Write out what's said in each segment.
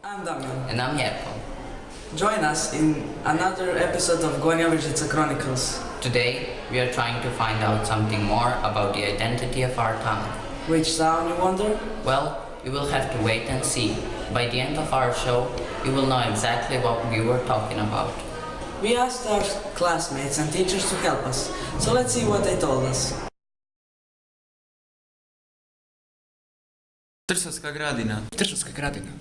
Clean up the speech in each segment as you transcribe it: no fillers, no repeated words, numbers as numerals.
I'm Damian. And I'm Rijeka. Join us in another episode of Gornja Vežica Chronicles. Today, we are trying to find out something more about the identity of our town. Which town, you wonder? Well, you will have to wait and see. By the end of our show, you will know exactly what we were talking about. We asked our classmates and teachers to help us, so let's see what they told us. Trsovska gradina. Trsovska gradina.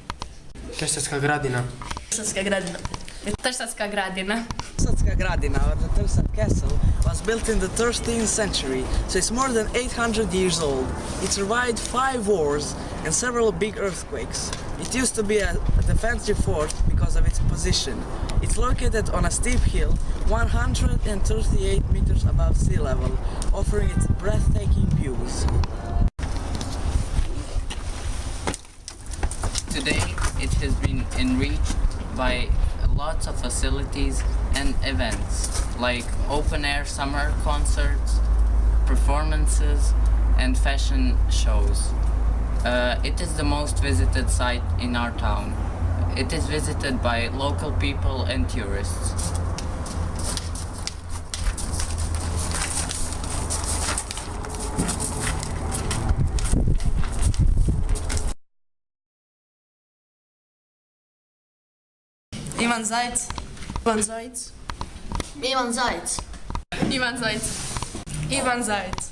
Trsovska gradina. Trsovska gradina. Trsovska gradina. Trsovska gradina, or the Trsat Castle, was built in the 13th century, so it's more than 800 years old. It survived 5 wars and several big earthquakes. It used to be a defensive fort because of its position. It's located on a steep hill, 138 meters above sea level, offering its breathtaking views. Today, it has been enriched by lots of facilities and events, like open-air summer concerts, performances, and fashion shows. It is the most visited site in our town. It is visited by local people and tourists. Ivan Zajc. Ivan Zajc. Ivan Zajc. Ivan Zajc. Ivan Zajc.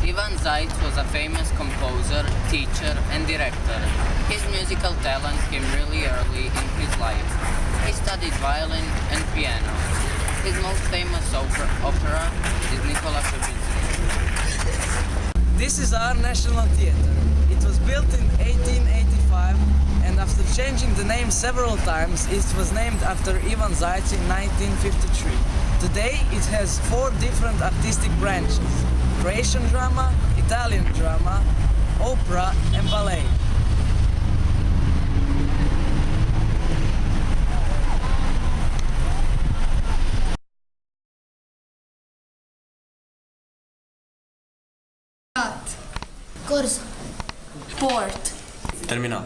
Ivan Zajc was a famous composer, teacher, and director. His musical talent came really early in his life. He studied violin and piano. His most famous opera is Nicola Kožitski. This is our National Theatre. It was built in 1885, and after changing the name several times, it was named after Ivan Zajc in 1953. Today it has 4 different artistic branches: Croatian drama, Italian drama, opera, and ballet. Korzo. Port. Terminal.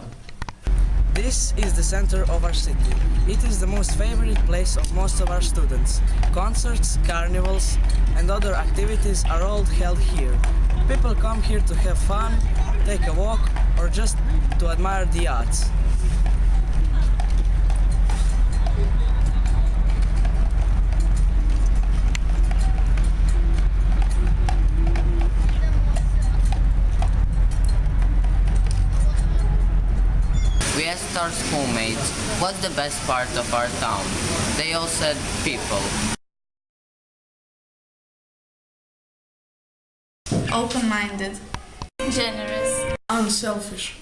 This is the center of our city. It is the most favorite place of most of our students. Concerts, carnivals, and other activities are all held here. People come here to have fun, take a walk, or just to admire the arts. We asked our schoolmates what's the best part of our town. They all said people. Open-minded. Generous. Unselfish.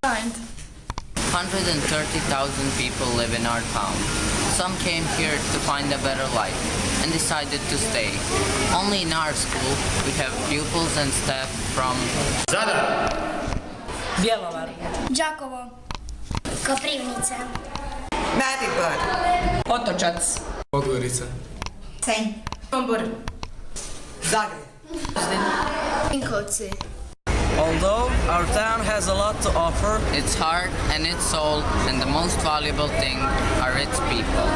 Kind. 130,000 people live in our town. Some came here to find a better life and decided to stay. Only in our school we have pupils and staff from Zadar. Bjelovar. Đakovo. Koprivnica. Maribor. Otočac. Podgorica. Senj. Sombor. Zagreb. Vinkovci. Although our town has a lot to offer, its heart and its soul, and the most valuable thing are its people.